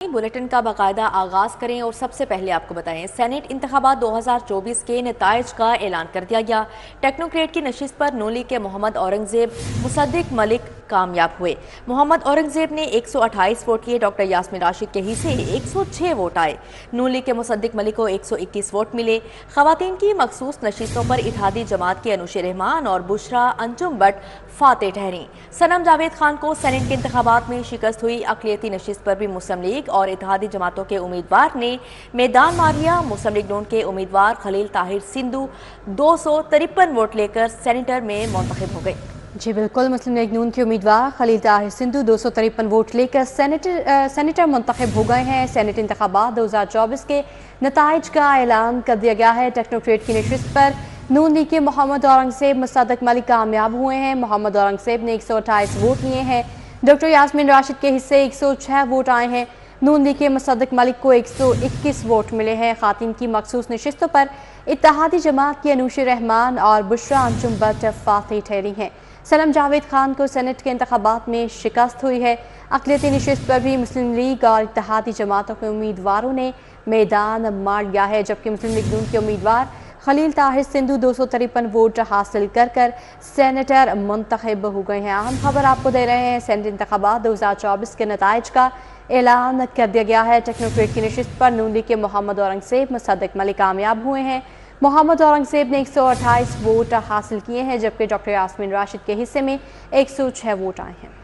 Bulletin का बाकायदा आगाज करें और सबसे पहले आपको बताएं सेनेट इंतखाबात 2024 के नताइज का ऐलान कर दिया गया। टेक्नोक्रेट की नशिस्त पर नून लीग के मोहम्मद औरंगजेब मुसद्दिक मलिक कामयाब हुए। मोहम्मद औरंगजेब ने 128 वोट किए। डॉक्टर यास्मीन राशिद के हिस्से 106 वोट आए। नून लीग के मुसद्दिक मलिक को 121 वोट मिले। खवातीन की मखसूस नशिस्तों पर इत्तेहादी जमात की अनुश रहमान और बुशरा अंजुम बट फातेह ठहरी। सनम जावेद खान को सेनेट के इंतखाबात में शिकस्त हुई। अक़लियती नशिस्त पर भी मुस्लिम लीग और इत्तेहादी जमातों के उम्मीदवार ने मैदान मार लिया। मुस्लिम लीग नून के उम्मीदवार खलील ताहिर सिंधु 253 वोट लेकर सेनेटर में मुंतखब हो गए। जी बिल्कुल, मुस्लिम लीग नून के उम्मीदवार खलील ताहिर सिंधु 253 वोट लेकर सेनेटर मुंतखब हो गए हैं। सेनेट इंतखाबात 2024 के नताइज का ऐलान कर दिया गया है। टेक्नोक्रेट की नशिस्त पर नून लीग के मोहम्मद औरंगजेब मुसद्दिक मलिक कामयाब हुए हैं। मोहम्मद औरंगजेब ने 128 वोट लिए हैं। डॉक्टर यास्मीन राशिद के हिस्से 106 वोट आए हैं। नून लीग के मुसद्दिक मलिक को 121 वोट मिले हैं। खातिन की मखसूस नशिस्तों पर इत्तेहादी जमात की अनुश रहमान और बुशरा अंजुम बट फातेह ठहरी हैं। सनम जावेद खान को सेनेट के इंतखाबात में शिकस्त हुई है। अक़लियती नशिस्त पर भी मुस्लिम लीग और इत्तेहादी जमातों के उम्मीदवारों ने मैदान मार लिया है, जबकि मुस्लिम लीग नून के उम्मीदवार खलील ताहिर सिंधु 253 वोट हासिल कर सेनेटर मुंतखब हो गए हैं। अहम खबर आपको दे रहे हैं, सेनेट इंतखाबात 2024 के नताइज का ऐलान कर दिया गया है। टेक्नोक्रेट की नशिस्त पर नून लीग के मोहम्मद औरंगजेब मुसद्दिक मलिक कामयाब हुए हैं। मोहम्मद औरंगजेब ने 128 वोट हासिल किए हैं, जबकि डॉक्टर यास्मीन राशिद के हिस्से में 106 वोट आए हैं।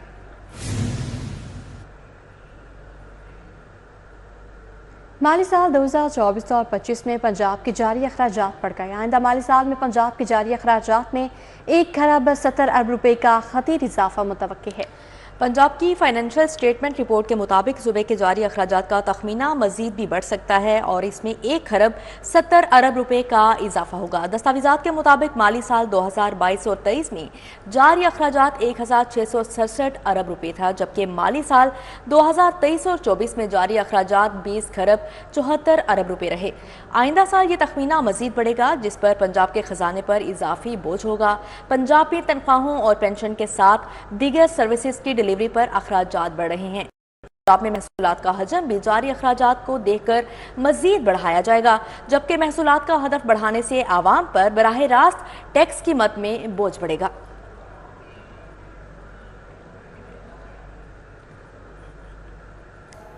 माली साल 2024 और 25 में पंजाब के जारी अखराजात बढ़ गए। आइंदा माली साल में पंजाब के जारी अखराजात में 1 खरब 70 अरब रुपए का खतीर इजाफा मुतवक्की है। पंजाब की फाइनेंशियल स्टेटमेंट रिपोर्ट के मुताबिक सूबे के जारी अखराजात का तखमीना मजीद भी बढ़ सकता है और इसमें 1 खरब 70 अरब रुपए का इजाफा होगा। दस्तावेजात के मुताबिक माली साल 2022 और 23 में जारी अखराजात 1667 अरब रुपए था, जबकि माली साल 2023 और 24 में जारी अखराजात 20 खरब 74 अरब रुपए रहे। आइंदा साल ये तखमीना मजीद बढ़ेगा, जिस पर पंजाब के खजाने पर इजाफी बोझ होगा। पंजाब में तनख्वाहों और पेंशन के साथ दीगर सर्विसेज की डिलीवरी पर अखराजात बढ़ रहे हैं। पंजाब में महसूलात का हजम भी जारी अखराजात को देखकर मजीद बढ़ाया जाएगा, जबकि महसूलात का हदफ बढ़ाने से आवाम पर बराह रास्त टैक्स की मद में बोझ बढ़ेगा।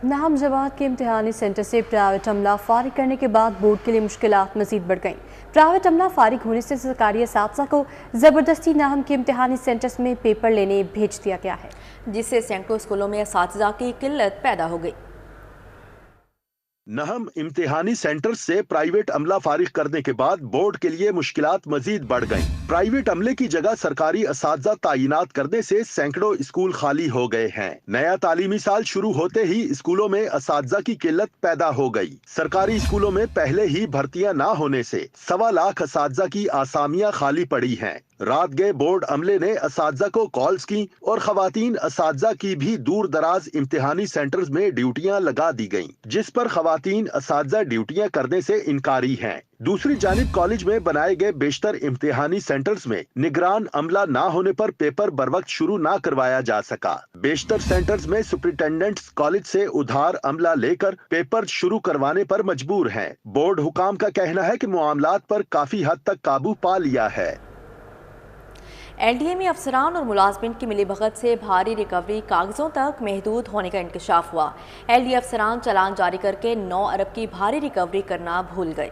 नाम जमात के इम्तिहानी सेंटर से प्राइवेट अमला फारिग करने के बाद बोर्ड के लिए मुश्किलात मजीद बढ़ गईं। प्राइवेट अमला फारिग होने से सरकारी असातिज़ा को ज़बरदस्ती नाम के इम्तिहानी सेंटर्स में पेपर लेने भेज दिया गया है, जिससे सैकड़ों स्कूलों में असातिज़ा की किल्लत पैदा हो गई। नहम इम्तिहानी सेंटर से प्राइवेट अमला फारिग करने के बाद बोर्ड के लिए मुश्किलात मजीद बढ़ गईं। प्राइवेट अमले की जगह सरकारी असातिज़ा तायिनात करने से सैकड़ों स्कूल खाली हो गए हैं। नया तालीमी साल शुरू होते ही स्कूलों में असातिज़ा की किल्लत पैदा हो गई। सरकारी स्कूलों में पहले ही भर्तियां ना होने से 1.25 लाख असातिज़ा की आसामियां खाली पड़ी हैं। रात गए बोर्ड अमले ने असातिज़ा को कॉल्स की और खवातीन असातिज़ा की भी दूर दराज इम्तिहानी सेंटर्स में ड्यूटियां लगा दी गईं, जिस पर खवातीन असातिज़ा ड्यूटियां करने से इनकारी हैं। दूसरी जानिब कॉलेज में बनाए गए बेशतर इम्तिहानी सेंटर्स में निगरान अमला ना होने पर पेपर बर वक्त शुरू ना करवाया जा सका। बेशतर सेंटर्स में सुपरिटेंडेंट्स कॉलेज से उधार अमला लेकर पेपर शुरू करवाने पर मजबूर हैं। बोर्ड हुकाम का कहना है कि मामलात पर काफी हद तक काबू पा लिया है। एलडीए में अफसरान और मुलाजमिन की मिलीभगत से भारी रिकवरी कागजों तक महदूद होने का इंकशाफ हुआ। एलडीए अफसरान चालान जारी करके 9 अरब की भारी रिकवरी करना भूल गए।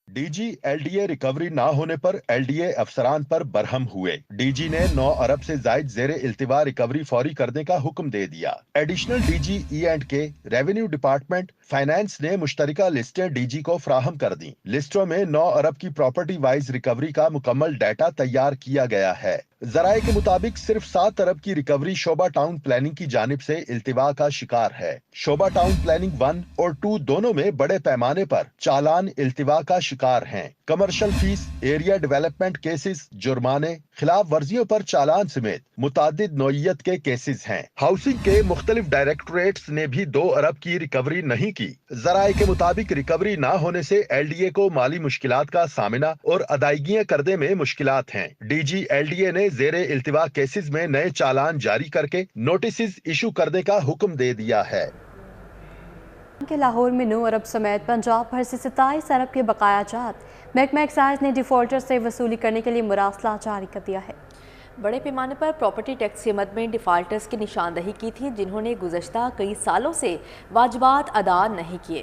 डीजी एलडीए रिकवरी ना होने पर एलडीए अफसरान पर बरहम हुए। डीजी ने 9 अरब से जायद जेरे इल्तिवा रिकवरी फौरी करने का हुक्म दे दिया। Additional DG E&K, revenue department, finance ने मुश्तरका लिस्टें डीजी को फ्राहम कर दी। लिस्टों में 9 अरब की प्रॉपर्टी वाइज रिकवरी का मुकम्मल डाटा तैयार किया गया है। जराये के मुताबिक सिर्फ 7 अरब की रिकवरी शोबा टाउन प्लानिंग की जानिब से इल्तिवा का शिकार है। शोबा टाउन प्लानिंग 1 और 2 दोनों में बड़े पैमाने पर चालान इल्तिवा का शिकार हैं। Commercial fees, area development cases, जुर्माने, खिलाफ वर्जियों पर चालान समेत मुतादिद नौइयत के केसेस हैं। हाउसिंग के मुख्तलिफ डायरेक्टोरेट्स ने भी 2 अरब की रिकवरी नहीं की। जराये के मुताबिक रिकवरी ना होने से एलडीए को माली मुश्किलात का सामना और अदायगियां करने में मुश्किलात हैं। डीजी एलडीए ने जेरे इल्तिवा केसेस में नए चालान जारी करके नोटिस इशू करने का हुक्म दे दिया है। کہ لاہور میں 9 ارب سمیت پنجاب بھر سے 27 ارب کے بقایا جات محکمہ ایکسائز نے ڈیفالٹر سے وصولی کرنے کے لیے مراسلہ جاری کر دیا ہے۔ بڑے پیمانے پر پراپرٹی ٹیکس کے مد میں ڈیفالٹرز کی نشاندہی کی تھی جنہوں نے گزشتہ کئی سالوں سے واجبات ادا نہیں کیے۔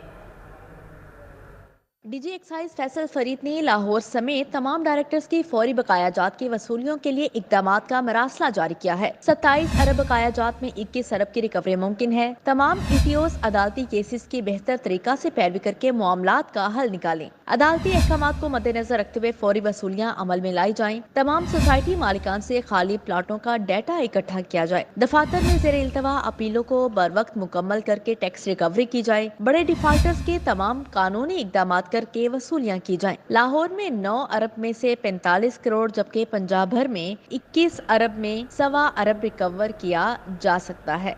D G excise Faisal Farid نے لاہور سمیت تمام ڈائریکٹرز کی فوری بقایا جات کی وصولیوں کے لیے اقدامات کا مراسلہ جاری کیا ہے۔ 27 ارب بقایا جات میں 21 ارب کی ریکوری ممکن ہے۔ تمام ای ٹی اوز عدالتی کیسز کی بہتر طریقہ سے پیروی کر کے معاملات کا حل نکالیں۔ عدالتی احکامات کو مد نظر رکھتے ہوئے فوری وصولیاں عمل میں لائی جائیں۔ تمام سوسائٹی مالکان سے خالی پلاٹوں کا ڈیٹا اکٹھا کیا جائے۔ دفاتر میں زیر التوا اپیلوں کو بر وقت مکمل کر کے ٹیکس ریکوری کی جائے۔ بڑے ڈیفالٹرز کے تمام قانونی اقدامات کر کے وصولیاں کی جائیں۔ لاہور میں 9 ارب میں سے 45 کروڑ جبکہ پنجاب بھر میں 21 ارب میں 1.25 ارب ریکور کیا جا سکتا ہے۔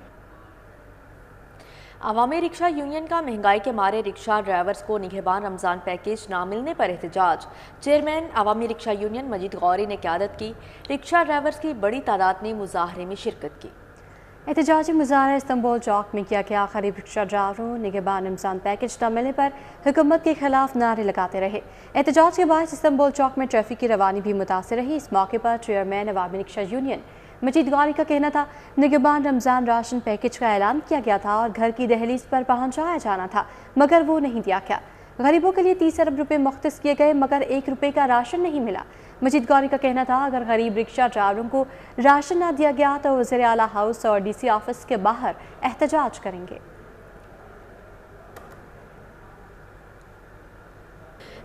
عوامی رکشہ یونین کا مہنگائی کے مارے رکشہ ڈرائیورز کو نگہبان رمضان پیکیج نہ ملنے پر احتجاج۔ چیئرمین عوامی رکشہ یونین مجید غوری نے قیادت کی۔ رکشہ ڈرائیورز کی بڑی تعداد نے مظاہرے میں شرکت کی۔ احتجاجی مظاہرہ استنبول چوک میں کیا گیا۔ غریب رکشہ ڈرائیوروں نگہبان رمضان پیکیج نہ ملنے پر حکومت کے خلاف نعرے لگاتے رہے۔ احتجاج کے باعث استنبول چوک میں ٹریفک کی روانی بھی متاثر رہی۔ اس موقع پر چیئرمین عوامی رکشہ یونین مجید غوری کا کہنا تھا نگہبان رمضان راشن پیکیج کا اعلان کیا گیا تھا اور گھر کی دہلیز پر پہنچایا جانا تھا مگر وہ نہیں دیا گیا۔ غریبوں کے لیے 30 ارب روپے مختص کیے گئے مگر 1 روپے کا راشن نہیں ملا۔ مجید غوری کا کہنا تھا اگر غریب رکشہ ڈرائیوروں کو راشن نہ دیا گیا تو وزیر اعلیٰ ہاؤس اور ڈی سی آفس کے باہر احتجاج کریں گے۔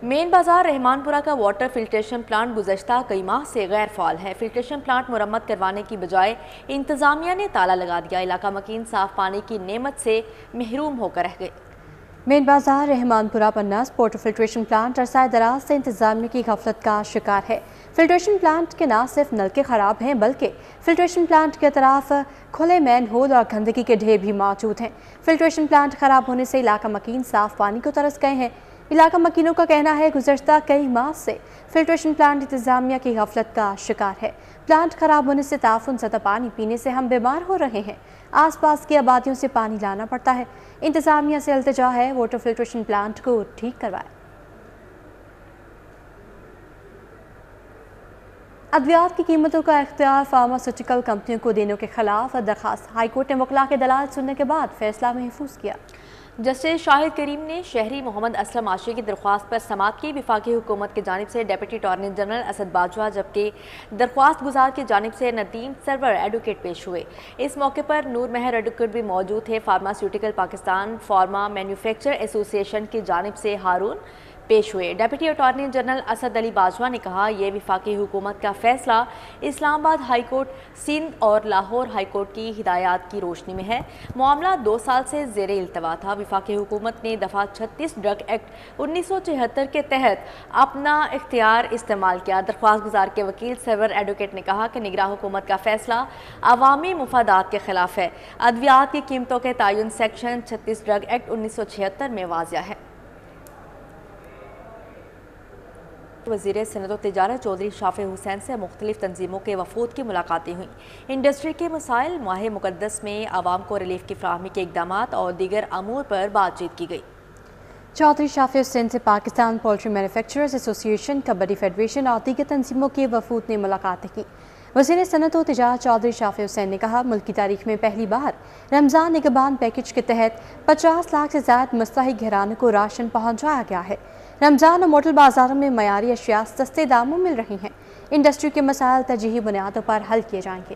مین بازار رحمان پورہ کا واٹر فلٹریشن پلانٹ گزشتہ کئی ماہ سے غیر فعال ہے۔ فلٹریشن پلانٹ مرمت کروانے کی بجائے انتظامیہ نے تالا لگا دیا۔ علاقہ مکین صاف پانی کی نعمت سے محروم ہو کر رہ گئے۔ مین بازار رحمان پورہ پر نصب واٹر فلٹریشن پلانٹ عرصہ دراز سے انتظامیہ کی غفلت کا شکار ہے۔ فلٹریشن پلانٹ کے نہ صرف نلکے خراب ہیں بلکہ فلٹریشن پلانٹ کے اطراف کھلے مین ہول اور گندگی کے ڈھیر بھی موجود ہیں۔ فلٹریشن پلانٹ خراب ہونے سے علاقہ مکین صاف پانی کو ترس گئے ہیں۔ علاقہ مکینوں کا کہنا ہے گزشتہ کئی ماہ سے فلٹریشن پلانٹ انتظامیہ کی غفلت کا شکار ہے۔ پلانٹ خراب ہونے سے تعفن زدہ پانی پینے سے ہم بیمار ہو رہے ہیں۔ آس پاس کی آبادیوں سے پانی لانا پڑتا ہے۔ انتظامیہ سے التجا ہے واٹر فلٹریشن پلانٹ کو ٹھیک کروائے۔ ادویات کی قیمتوں کا اختیار فارماسیوٹیکل کمپنیوں کو دینے کے خلاف درخواست۔ ہائی کورٹ نے وکلاء کے دلائل سننے کے بعد فیصلہ محفوظ کیا۔ جسٹس شاہد کریم نے شہری محمد اسلم عاشقی کی درخواست پر سماعت کی۔ وفاقی حکومت کی جانب سے deputy attorney general Asad Bajwa جبکہ درخواست گزار کی جانب سے ندیم سرور ایڈوکیٹ پیش ہوئے۔ اس موقع پر نور مہر ایڈوکیٹ بھی موجود تھے۔ فارماسیوٹیکل پاکستان فارما مینوفیکچر ایسوسی ایشن کی جانب سے ہارون پیش ہوئے۔ ڈپٹی اٹارنی جنرل اسد علی باجوہ نے کہا یہ وفاقی حکومت کا فیصلہ اسلام آباد ہائی کورٹ سندھ اور لاہور ہائی کورٹ کی ہدایات کی روشنی میں ہے۔ معاملہ 2 سال سے زیر التوا تھا۔ وفاقی حکومت نے دفعہ 36 ڈرگ ایکٹ 1976 کے تحت اپنا اختیار استعمال کیا۔ درخواست گزار کے وکیل سرور ایڈوکیٹ نے کہا کہ نگراں حکومت کا فیصلہ عوامی مفادات کے خلاف ہے۔ ادویات کی قیمتوں کے تعین سیکشن 36 ڈرگ ایکٹ 1976 میں واضح ہے۔ وزیر صنعت و تجارت چودھری شافع حسین سے مختلف تنظیموں کے وفود کی ملاقاتیں ہوئیں۔ انڈسٹری کے مسائل، ماہ مقدس میں عوام کو ریلیف کی فراہمی کے اقدامات اور دیگر امور پر بات چیت کی گئی۔ چودھری شافع حسین سے پاکستان پولٹری مینوفیکچررز ایسوسی ایشن، کبڈی فیڈریشن اور دیگر تنظیموں کے وفود نے ملاقاتیں کی۔ وزیر صنعت و تجارت چودھری شافع حسین نے کہا ملک کی تاریخ میں پہلی بار رمضان نگہبان پیکیج کے تحت 50 لاکھ سے زائد مستحق گھرانوں کو راشن پہنچایا گیا ہے۔ رمضان اور موٹل بازاروں میں معیاری اشیاء سستے داموں مل رہی ہیں۔ انڈسٹری کے مسائل ترجیحی بنیادوں پر حل کیے جائیں گے۔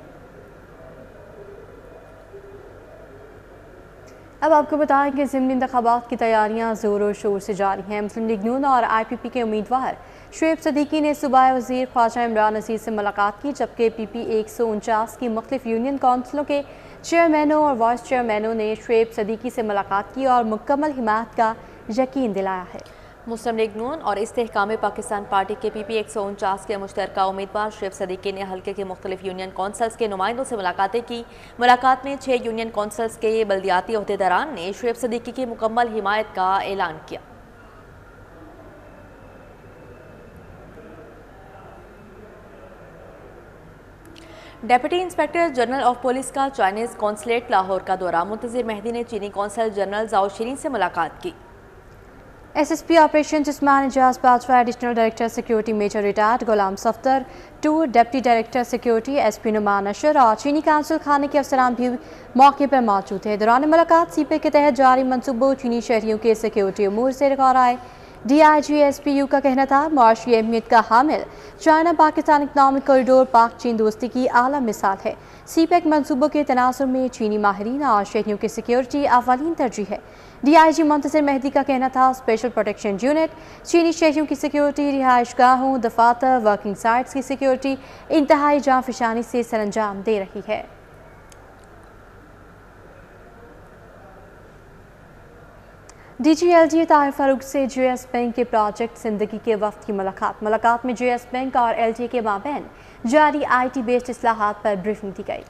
اب آپ کو بتائیں کہ ضمنی انتخابات کی تیاریاں زور و شور سے جاری ہیں۔ مسلم لیگ نون اور آئی پی پی کے امیدوار شعیب صدیقی نے صوبائی وزیر خواجہ عمران عزیز سے ملاقات کی جبکہ پی پی 149 کی مختلف یونین کونسلوں کے چیئرمینوں اور وائس چیئرمینوں نے شعیب صدیقی سے ملاقات کی اور مکمل حمایت کا یقین دلایا ہے۔ مسلم لیگ نون اور استحکام پاکستان پارٹی کے پی پی 149 کے مشترکہ امیدوار شعیب صدیقی نے حلقے کے مختلف یونین کونسلز کے نمائندوں سے ملاقاتیں کی۔ ملاقات میں 6 یونین کونسلز کے بلدیاتی عہدیداران نے شعیب صدیقی کی مکمل حمایت کا اعلان کیا۔ Deputy inspector general of police का चाइनीज कॉन्सुलेट लाहौर का दौरा। मुंतज़िर मेहदी ने चीनी कौंसल जनरल जाओ शीरीन से मुलाकात की। SSP operation Usman Ejaz Bajwa, additional director security major retired Ghulam Safdar, 2 deputy director security SP Numan Ashar और चीनी काउंसिल खाने के अफसरान भी मौके पर मौजूद थे। दौरान मुलाकात सीपे के तहत जारी मनसूबों, चीनी शहरियों के सिक्योरिटी अमूर से गौर आए। DIG SPU का कहना था मुआशी अहमियत का हामिल चाइना पाकिस्तान इकनॉमिक कॉरिडोर पाक चीन दोस्ती की आला मिसाल है। CPEC मनसूबों के तनासुर में चीनी माहिरीन और शहरियों की सिक्योरिटी अवलीन तरजीह है। DIG मुंतज़िर मेहदी का कहना था स्पेशल प्रोटेक्शन यूनिट चीनी शहरियों की सिक्योरिटी, रिहाइश गाहों, दफातर, वर्किंग साइट्स की सिक्योरिटी इंतहाई जांफिशानी से सरंजाम दे रही है। DG LGA ताहिर फारूक से JS बैंक के प्रोजेक्ट जिंदगी के वक्त की मुलाकात में JS बैंक और LGA के माबैन जारी IT बेस्ड इस्लाहात पर ब्रीफिंग दी गई।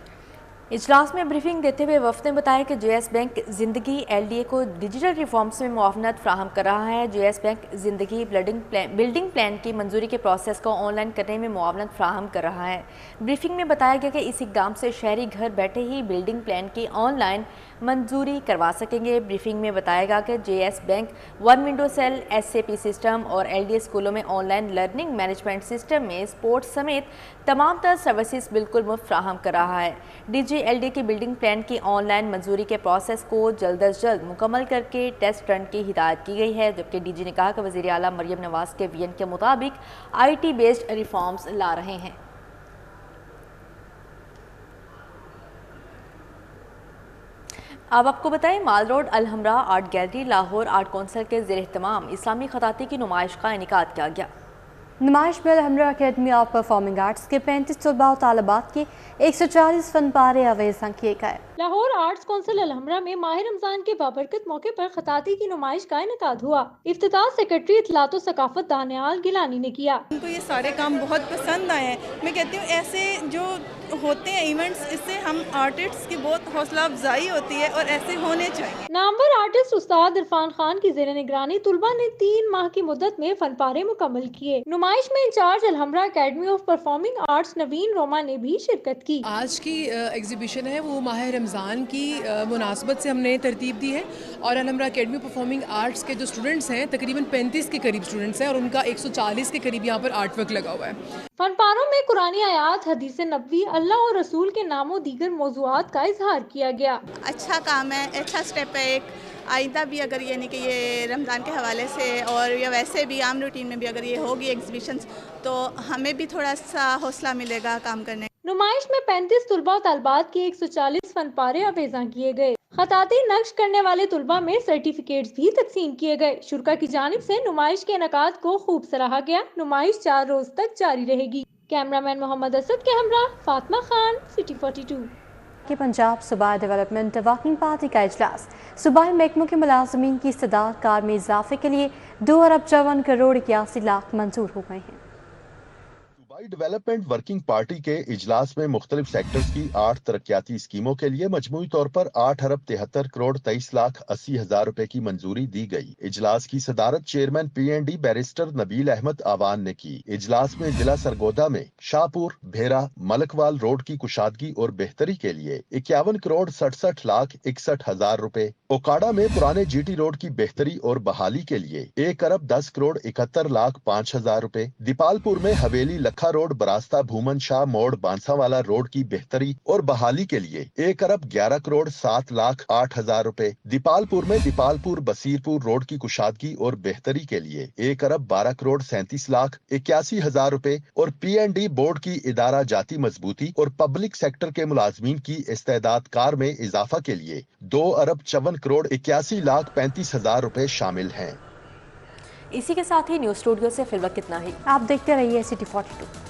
इजलास में ब्रीफिंग देते हुए वफ़द ने बताया कि JS बैंक जिंदगी LDA को डिजिटल रिफॉर्म्स में मुआवनत फ्राहम कर रहा है। JS बैंक जिंदगी बिल्डिंग प्लान की मंजूरी के प्रोसेस को ऑनलाइन करने में मुआवनत फ्राहम कर रहा है। ब्रीफिंग में बताया गया कि इस इकदाम से शहरी घर बैठे ही बिल्डिंग प्लान की ऑनलाइन मंजूरी करवा सकेंगे। ब्रीफिंग में बताया गया कि JS bank 1 window cell, SAP system और LDA स्कूलों में ऑनलाइन लर्निंग मैनेजमेंट सिस्टम में स्पोर्ट्स समेत तमाम तर सर्विसेज बिल्कुल मुफ्त फ्राहम कर रहा है। DG LDA की बिल्डिंग प्लान की ऑनलाइन मंजूरी के प्रोसेस को जल्द अज जल्द मुकम्मल करके टेस्ट रन की हिदायत की गई है। जबकि DG ने कहा कि वज़ीर आला मरियम नवाज के विजन के मुताबिक IT बेस्ड रिफॉर्म्स ला रहे हैं। अब आपको बताएं, mall road Alhamra art gallery Lahore art council के ज़ेर एहतमाम इस्लामी खताती की नुमाइश का इनेकाद किया गया। नुमाइश में Alhamra academy of performing arts के 35 तलबा और तालिबात के 140 फन पारे अवेज़ा किए गए। लाहौर आर्ट्स कौंसिल अलहमरा में माह रमजान के बाबरकत मौके पर खताती की नुमाइश का इनेकाद हुआ। इफ्तिताह सेक्रेटरी इत्तलात व सकाफत दानियाल गिलानी ने किया। उनको ये सारे काम बहुत पसंद आए हैं। मैं कहती हूँ ऐसे जो होते हैं इवेंट्स, इससे हम आर्टिस्ट्स की बहुत हौसला अफजाई होती है और ऐसे होने चाहिए। नामवर आर्टिस्ट उस्ताद इरफान खान की ज़ेर निगरानी तुलबा ने 3 माह की मुद्दत में फन पारे मुकम्मल किए। नुमाइश में incharge Alhamra academy of performing arts Naveen Roma ने भी शिरकत की। आज की एग्जीबिशन है वो माह रमज़ान की मुनासबत से हमने तरतीब दी है और अलहमरा अकेडमी परफॉर्मिंग आर्ट्स के जो स्टूडेंट्स हैं तकरीबन 35 के करीब स्टूडेंट्स हैं और उनका 140 के करीब यहाँ पर आर्ट वर्क लगा हुआ है। फनपारों में कुरानी आयात, हदीस नबवी, अल्लाह और रसूल के नामों दीगर मौज़ूआत का इजहार किया गया। अच्छा काम है, अच्छा स्टेप है एक। आइंदा भी अगर ये नहीं कि ये रमज़ान के हवाले से और या वैसे भी आम रूटीन में भी अगर ये होगी एग्जीबिशंस, तो हमें भी थोड़ा सा हौसला मिलेगा काम करने। नुमाइश में 35 तुलबा और तालबात के 140 फन पारे अवेज़ा किए गए। खताती नक्श करने वाले तुलबा में सर्टिफिकेट्स भी तकसीम किए गए। शुरा की जानिब से नुमाइश के इनेकाद को खूब सराहा गया। नुमाइश 4 रोज तक जारी रहेगी। कैमरामैन मोहम्मद असद के हमरा फातिमा खान, सिटी 42। कि पंजाब सूबाई डेवलपमेंट वर्किंग पार्टी का इजलास। सूबाई महकमों के मुलाजमीन की इस्तेदाद कार में इजाफे के लिए 2 अरब 54 करोड़ 81 लाख मंजूर हो गए हैं। सूबाई डेवलपमेंट वर्किंग पार्टी के इजलास में मुख्तलिफ सेक्टर्स की 8 तरक्याती स्कीमों के लिए मजमूई तौर पर 8 अरब 73 करोड़ 23 लाख 80 हजार रुपए की मंजूरी दी गई। इजलास की सदारत chairman PND barrister Nabeel Ahmed Awan ने की। इजलास में जिला सरगोदा में शाहपुर, भेरा, मलकवाल रोड की कुशादगी और बेहतरी के लिए 51 करोड़ 67 लाख 61 हजार रुपए, ओकाड़ा में पुराने GT रोड की बेहतरी और बहाली के लिए 1 अरब 10 करोड़ 71 लाख 5 हजार रुपए, दीपालपुर में हवेली लखा रोड बरास्ता भूमन शाह मोड़ बांसावाला रोड की बेहतरी और बहाली के लिए 1 अरब 11 करोड़ 7 लाख 8 हजार रुपए, दीपालपुर में दीपालपुर बसीरपुर रोड की कुशादगी और बेहतरी के लिए 1 अरब 12 करोड़ 37 लाख 81 हजार रुपए और PND बोर्ड की इदारा जाती मजबूती और पब्लिक सेक्टर के मुलाजमीन की इस्तेदाद कार में इजाफा के लिए 2 अरब 54 करोड़ 81 लाख 35 हजार रुपए शामिल हैं। इसी के साथ ही न्यूज़ स्टूडियो से फिलहाल कितना ही। आप देखते रहिए सिटी 42।